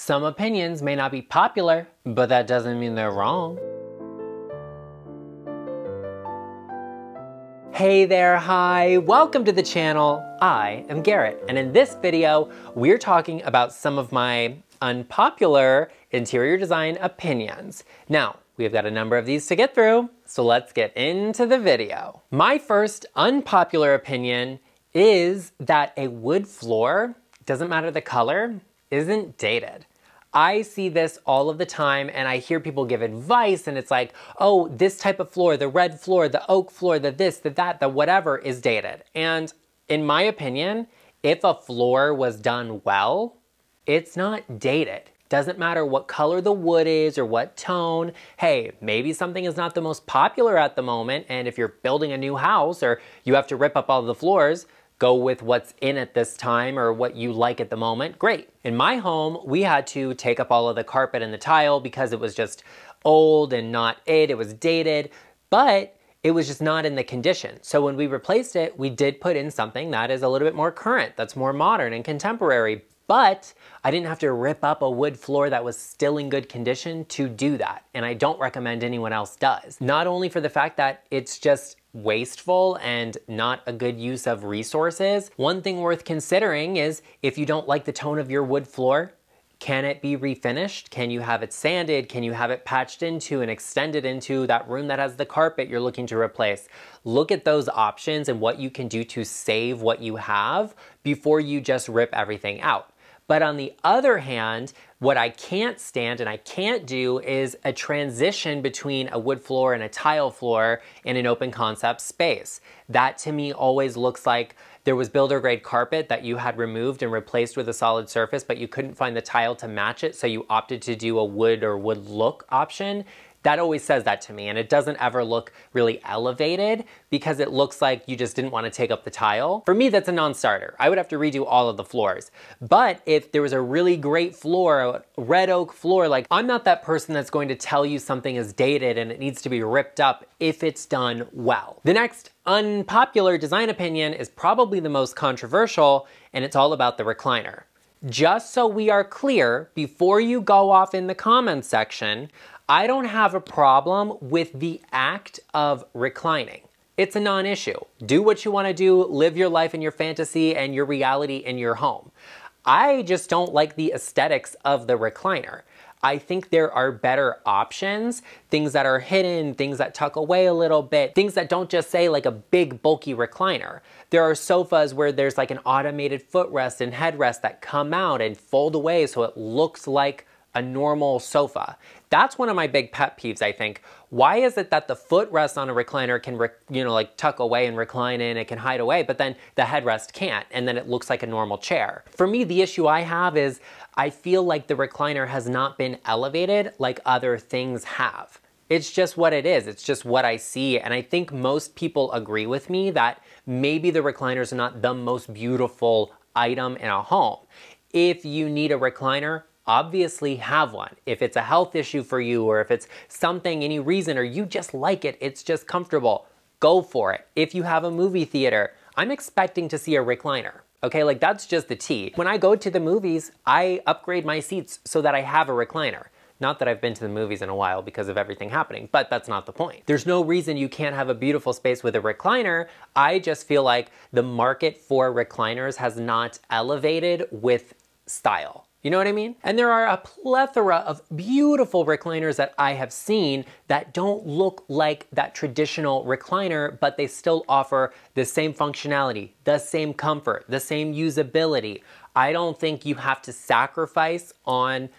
Some opinions may not be popular, but that doesn't mean they're wrong. Hey there, hi, welcome to the channel. I am Garrett, and in this video, we're talking about some of my unpopular interior design opinions. Now, we've got a number of these to get through, so let's get into the video. My first unpopular opinion is that a wood floor, doesn't matter the color, isn't dated. I see this all of the time and I hear people give advice and it's like, oh, this type of floor, the red floor, the oak floor, the this, the that, the whatever is dated. And in my opinion, if a floor was done well, it's not dated. Doesn't matter what color the wood is or what tone. Hey, maybe something is not the most popular at the moment, and if you're building a new house or you have to rip up all the floors, go with what's in at this time or what you like at the moment, great. In my home, we had to take up all of the carpet and the tile because it was just old and not it was dated, but it was just not in the condition. So when we replaced it, we did put in something that is a little bit more current, that's more modern and contemporary, but I didn't have to rip up a wood floor that was still in good condition to do that. And I don't recommend anyone else does. Not only for the fact that it's just wasteful and not a good use of resources. One thing worth considering is if you don't like the tone of your wood floor, can it be refinished? Can you have it sanded? Can you have it patched into and extended into that room that has the carpet you're looking to replace? Look at those options and what you can do to save what you have before you just rip everything out. But on the other hand, what I can't stand and I can't do is a transition between a wood floor and a tile floor in an open concept space. That to me always looks like there was builder grade carpet that you had removed and replaced with a solid surface, but you couldn't find the tile to match it, so you opted to do a wood or wood look option. That always says that to me, and it doesn't ever look really elevated because it looks like you just didn't want to take up the tile. For me, that's a non-starter. I would have to redo all of the floors. But if there was a really great floor, a red oak floor, like I'm not that person that's going to tell you something is dated and it needs to be ripped up if it's done well. The next unpopular design opinion is probably the most controversial, and it's all about the recliner. Just so we are clear, before you go off in the comments section, I don't have a problem with the act of reclining. It's a non-issue. Do what you want to do, live your life and your fantasy and your reality in your home. I just don't like the aesthetics of the recliner. I think there are better options, things that are hidden, things that tuck away a little bit, things that don't just say like a big bulky recliner. There are sofas where there's like an automated footrest and headrest that come out and fold away so it looks like a normal sofa. That's one of my big pet peeves, I think. Why is it that the footrest on a recliner can, like tuck away and recline in, it can hide away, but then the headrest can't, and then it looks like a normal chair? For me, the issue I have is I feel like the recliner has not been elevated like other things have. It's just what it is. It's just what I see. And I think most people agree with me that maybe the recliners are not the most beautiful item in a home. If you need a recliner, obviously have one. If it's a health issue for you, or if it's something, any reason, or you just like it, it's just comfortable, go for it. If you have a movie theater, I'm expecting to see a recliner. Okay, like that's just the tea. When I go to the movies, I upgrade my seats so that I have a recliner. Not that I've been to the movies in a while because of everything happening, but that's not the point. There's no reason you can't have a beautiful space with a recliner. I just feel like the market for recliners has not elevated with style. You know what I mean? And there are a plethora of beautiful recliners that I have seen that don't look like that traditional recliner, but they still offer the same functionality, the same comfort, the same usability. I don't think you have to sacrifice on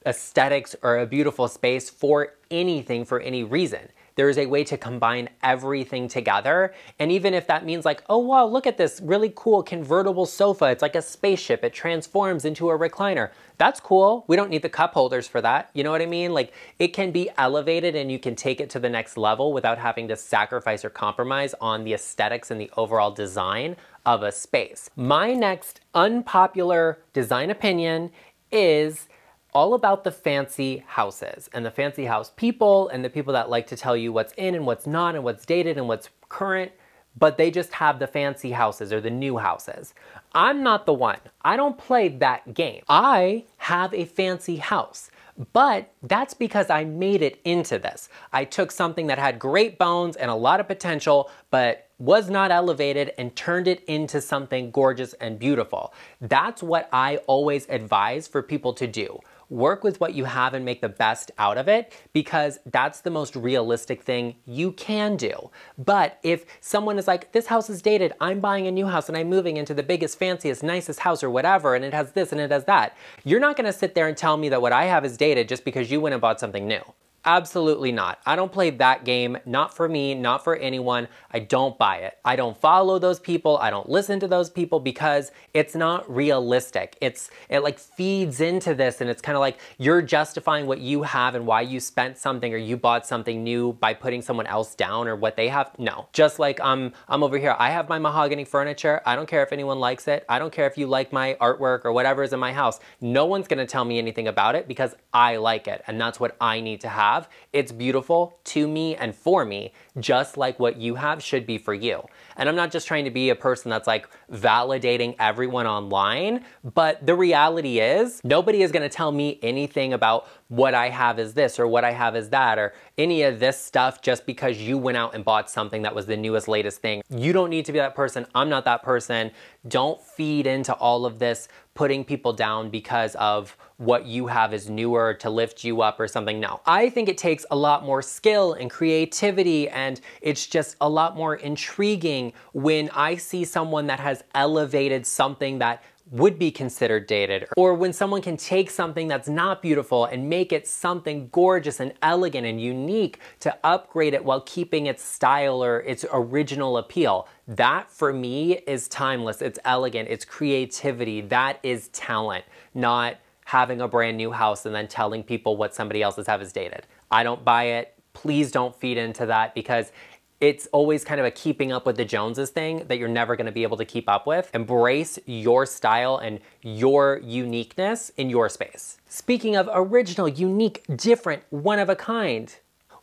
aesthetics or a beautiful space for anything, for any reason. There is a way to combine everything together. And even if that means like, oh wow, look at this really cool convertible sofa. It's like a spaceship. It transforms into a recliner. That's cool. We don't need the cup holders for that. You know what I mean? Like it can be elevated and you can take it to the next level without having to sacrifice or compromise on the aesthetics and the overall design of a space. My next unpopular design opinion is all about the fancy houses and the fancy house people and the people that like to tell you what's in and what's not and what's dated and what's current. but they just have the fancy houses or the new houses. I'm not the one. I don't play that game. I have a fancy house, but that's because I made it into this. I took something that had great bones and a lot of potential, but was not elevated and turned it into something gorgeous and beautiful. That's what I always advise for people to do. Work with what you have and make the best out of it, because that's the most realistic thing you can do. But if someone is like, this house is dated, I'm buying a new house and I'm moving into the biggest, fanciest, nicest house or whatever, and it has this and it has that, you're not gonna sit there and tell me that what I have is dated just because you went and bought something new. Absolutely not. I don't play that game. Not for me, not for anyone. I don't buy it. I don't follow those people. I don't listen to those people because it's not realistic. It like feeds into this, and it's kind of like you're justifying what you have and why you spent something or you bought something new by putting someone else down or what they have. No. Just like I'm over here. I have my mahogany furniture. I don't care if anyone likes it. I don't care if you like my artwork or whatever is in my house. No one's going to tell me anything about it because I like it, and that's what I need to have. It's beautiful to me and for me, just like what you have should be for you. And I'm not just trying to be a person that's like validating everyone online, but the reality is nobody is going to tell me anything about what I have is this or what I have is that or any of this stuff just because you went out and bought something that was the newest, latest thing. You don't need to be that person. I'm not that person. Don't feed into all of this putting people down because of what you have is newer to lift you up or something. No. I think it takes a lot more skill and creativity, and it's just a lot more intriguing when I see someone that has elevated something that would be considered dated, or when someone can take something that's not beautiful and make it something gorgeous and elegant and unique to upgrade it while keeping its style or its original appeal. That for me is timeless, it's elegant, it's creativity, that is talent, not having a brand new house and then telling people what somebody else's have is dated. I don't buy it. Please don't feed into that, because it's always kind of a keeping up with the Joneses thing that you're never going to be able to keep up with. Embrace your style and your uniqueness in your space. Speaking of original, unique, different, one of a kind,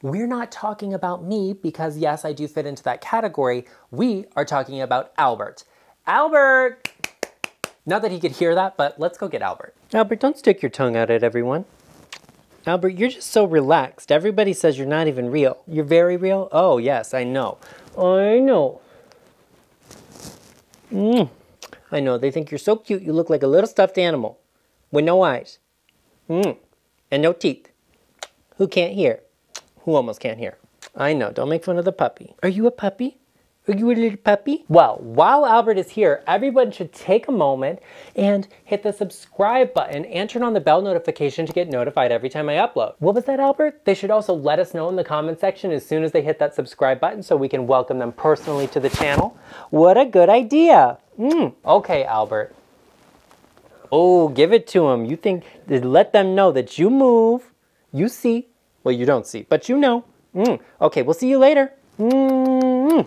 we're not talking about me because yes, I do fit into that category. We are talking about Albert. Albert! Not that he could hear that, but let's go get Albert. Albert, don't stick your tongue out at everyone. Albert, you're just so relaxed. Everybody says you're not even real. You're very real? Oh, yes, I know. I know. I know. They think you're so cute. You look like a little stuffed animal with no eyes. And no teeth. Who can't hear? Who almost can't hear? I know. Don't make fun of the puppy. Are you a puppy? Are you a little puppy? Well, while Albert is here, everyone should take a moment and hit the subscribe button and turn on the bell notification to get notified every time I upload. What was that, Albert? They should also let us know in the comment section as soon as they hit that subscribe button so we can welcome them personally to the channel. What a good idea. Okay, Albert. Oh, give it to them. You think, let them know that you move, you see. Well, you don't see, but you know. Okay, we'll see you later.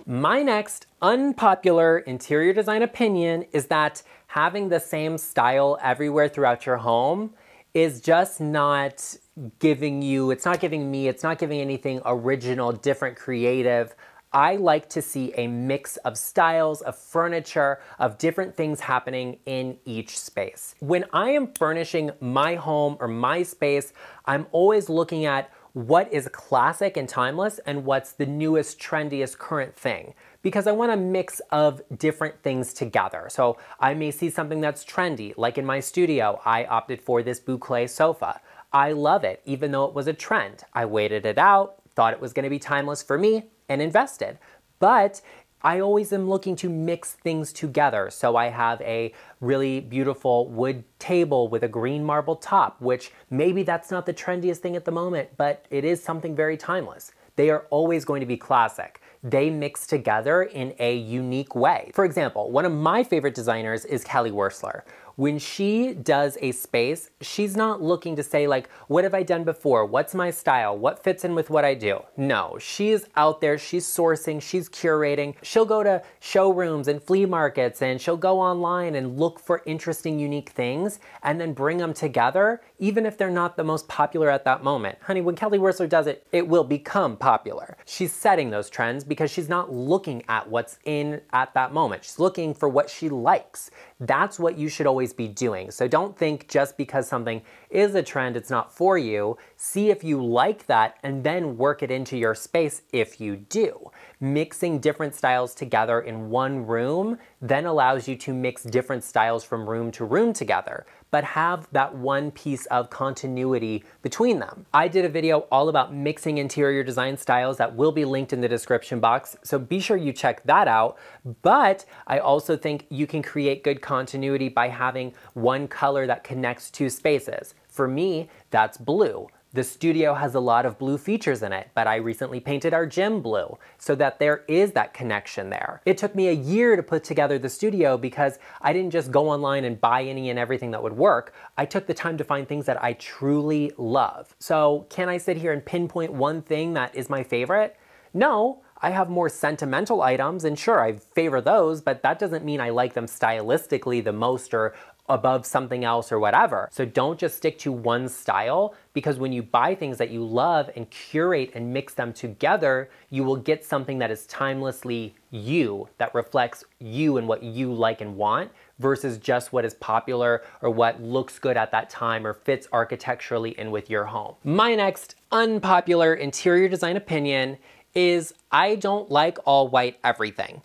My next unpopular interior design opinion is that having the same style everywhere throughout your home is just not giving you, it's not giving me, it's not giving anything original, different, creative. I like to see a mix of styles, of furniture, of different things happening in each space. When I am furnishing my home or my space, I'm always looking at what is classic and timeless and what's the newest, trendiest, current thing. Because I want a mix of different things together. So I may see something that's trendy, like in my studio, I opted for this boucle sofa. I love it, even though it was a trend. I waited it out, thought it was gonna be timeless for me, and invested. But I always am looking to mix things together. So I have a really beautiful wood table with a green marble top, which maybe that's not the trendiest thing at the moment, but it is something very timeless. They are always going to be classic. They mix together in a unique way. For example, one of my favorite designers is Kelly Wearstler. When she does a space, she's not looking to say like, what have I done before? What's my style? What fits in with what I do? No, she's out there, she's sourcing, she's curating. She'll go to showrooms and flea markets and she'll go online and look for interesting, unique things and then bring them together, even if they're not the most popular at that moment. Honey, when Kelly Wearstler does it, it will become popular. She's setting those trends because she's not looking at what's in at that moment. She's looking for what she likes. That's what you should always be doing. So don't think just because something is a trend, it's not for you. See if you like that and then work it into your space if you do. Mixing different styles together in one room then allows you to mix different styles from room to room together, but have that one piece of continuity between them. I did a video all about mixing interior design styles that will be linked in the description box, so be sure you check that out. But I also think you can create good continuity by having one color that connects two spaces. For me, that's blue. The studio has a lot of blue features in it, but I recently painted our gym blue so that there is that connection there. It took me a year to put together the studio because I didn't just go online and buy any and everything that would work. I took the time to find things that I truly love. So can I sit here and pinpoint one thing that is my favorite? No. I have more sentimental items, and sure, I favor those, but that doesn't mean I like them stylistically the most or above something else or whatever. So don't just stick to one style, because when you buy things that you love and curate and mix them together, you will get something that is timelessly you, that reflects you and what you like and want, versus just what is popular or what looks good at that time or fits architecturally in with your home. My next unpopular interior design opinion is I don't like all white everything.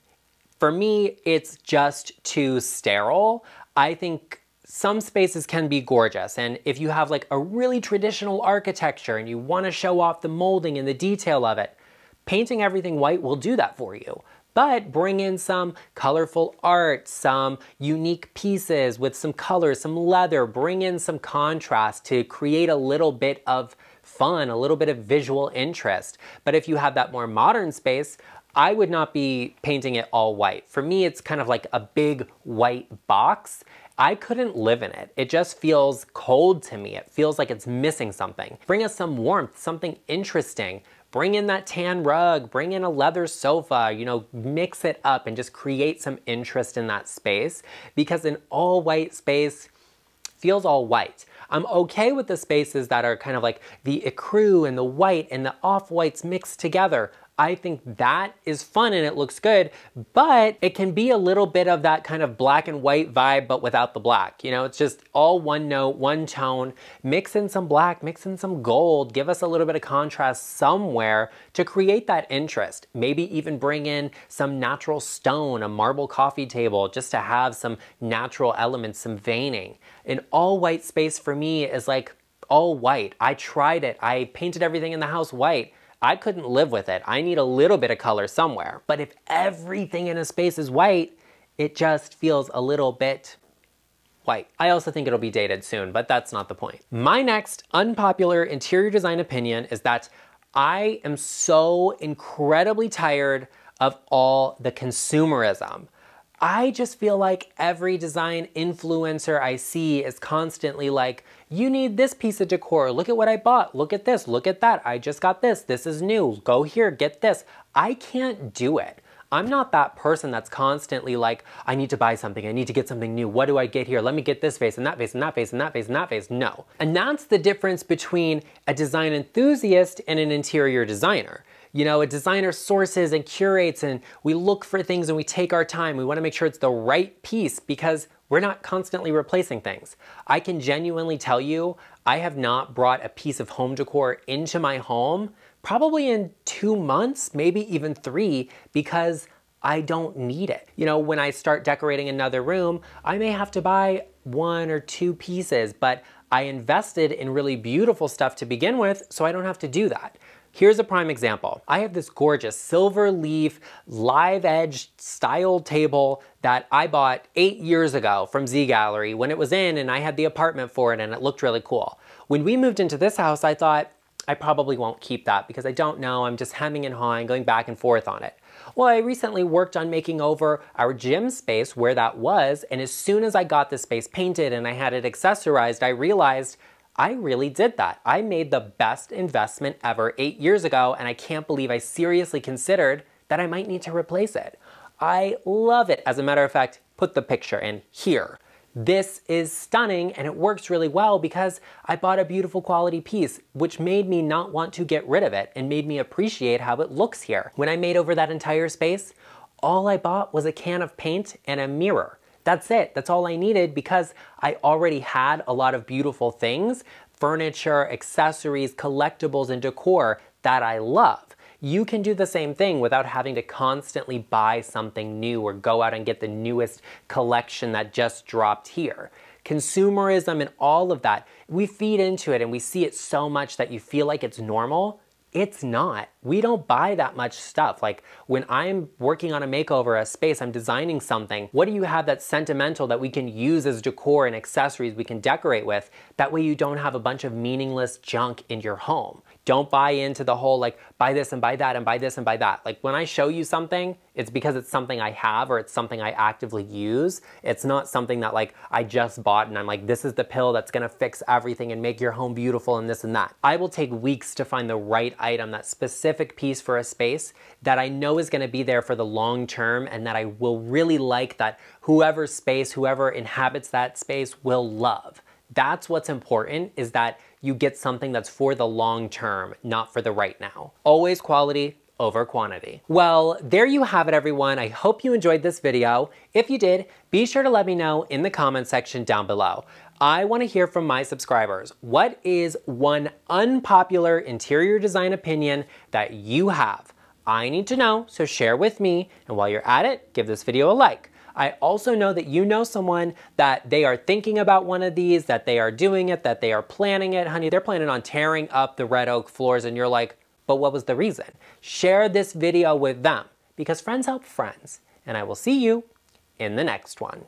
For me, it's just too sterile. I think some spaces can be gorgeous, and if you have like a really traditional architecture and you want to show off the molding and the detail of it, painting everything white will do that for you. But bring in some colorful art, some unique pieces with some colors, some leather, bring in some contrast to create a little bit of fun, a little bit of visual interest. But if you have that more modern space, I would not be painting it all white. For me, it's kind of like a big white box. I couldn't live in it. It just feels cold to me. It feels like it's missing something. Bring us some warmth, something interesting. Bring in that tan rug, bring in a leather sofa, you know, mix it up and just create some interest in that space, because an all white space feels all white. I'm okay with the spaces that are kind of like the ecru and the white and the off-whites mixed together. I think that is fun and it looks good, but it can be a little bit of that kind of black and white vibe, but without the black. You know, it's just all one note, one tone. Mix in some black, mix in some gold, give us a little bit of contrast somewhere to create that interest. Maybe even bring in some natural stone, a marble coffee table, just to have some natural elements, some veining. An all white space for me is like all white. I tried it. I painted everything in the house white. I couldn't live with it. I need a little bit of color somewhere. But if everything in a space is white, it just feels a little bit white. I also think it'll be dated soon, but that's not the point. My next unpopular interior design opinion is that I am so incredibly tired of all the consumerism. I just feel like every design influencer I see is constantly like, you need this piece of decor, look at what I bought, look at this, look at that, I just got this is new, go here, get this. I can't do it. I'm not that person that's constantly like, I need to buy something, I need to get something new, what do I get here? Let me get this vase and that vase and that vase and that vase and that vase. No. And that's the difference between a design enthusiast and an interior designer. You know, a designer sources and curates and we look for things and we take our time. We want to make sure it's the right piece because we're not constantly replacing things. I can genuinely tell you, I have not brought a piece of home decor into my home probably in 2 months, maybe even 3, because I don't need it. You know, when I start decorating another room, I may have to buy 1 or 2 pieces, but I invested in really beautiful stuff to begin with, so I don't have to do that. Here's a prime example. I have this gorgeous silver leaf, live edge style table that I bought 8 years ago from Z Gallery when it was in and I had the apartment for it and it looked really cool. When we moved into this house, I thought, I probably won't keep that because I don't know, I'm just hemming and hawing, going back and forth on it. Well, I recently worked on making over our gym space where that was, and as soon as I got the space painted and I had it accessorized, I realized I really did that. I made the best investment ever 8 years ago, and I can't believe I seriously considered that I might need to replace it. I love it. As a matter of fact, put the picture in here. This is stunning, and it works really well because I bought a beautiful quality piece, which made me not want to get rid of it and made me appreciate how it looks here. When I made over that entire space, all I bought was a can of paint and a mirror. That's it. That's all I needed because I already had a lot of beautiful things, furniture, accessories, collectibles, and decor that I love. You can do the same thing without having to constantly buy something new or go out and get the newest collection that just dropped here. Consumerism and all of that, we feed into it and we see it so much that you feel like it's normal. It's not. We don't buy that much stuff. Like when I'm working on a makeover, a space, I'm designing something, what do you have that's sentimental that we can use as decor and accessories we can decorate with? That way you don't have a bunch of meaningless junk in your home. Don't buy into the whole like buy this and buy that and buy this and buy that. Like when I show you something, it's because it's something I have or it's something I actively use. It's not something that like I just bought and I'm like, this is the pill that's gonna fix everything and make your home beautiful and this and that. I will take weeks to find the right item, that specific piece for a space that I know is gonna be there for the long term and that I will really like, that whoever inhabits that space will love. That's what's important, is that you get something that's for the long term, not for the right now. Always quality over quantity. Well, there you have it, everyone. I hope you enjoyed this video. If you did, be sure to let me know in the comment section down below. I want to hear from my subscribers. What is one unpopular interior design opinion that you have? I need to know, so share with me. And while you're at it, give this video a like. I also know that you know someone that they are thinking about one of these, that they are doing it, that they are planning it. Honey, they're planning on tearing up the red oak floors and you're like, but what was the reason? Share this video with them because friends help friends. And I will see you in the next one.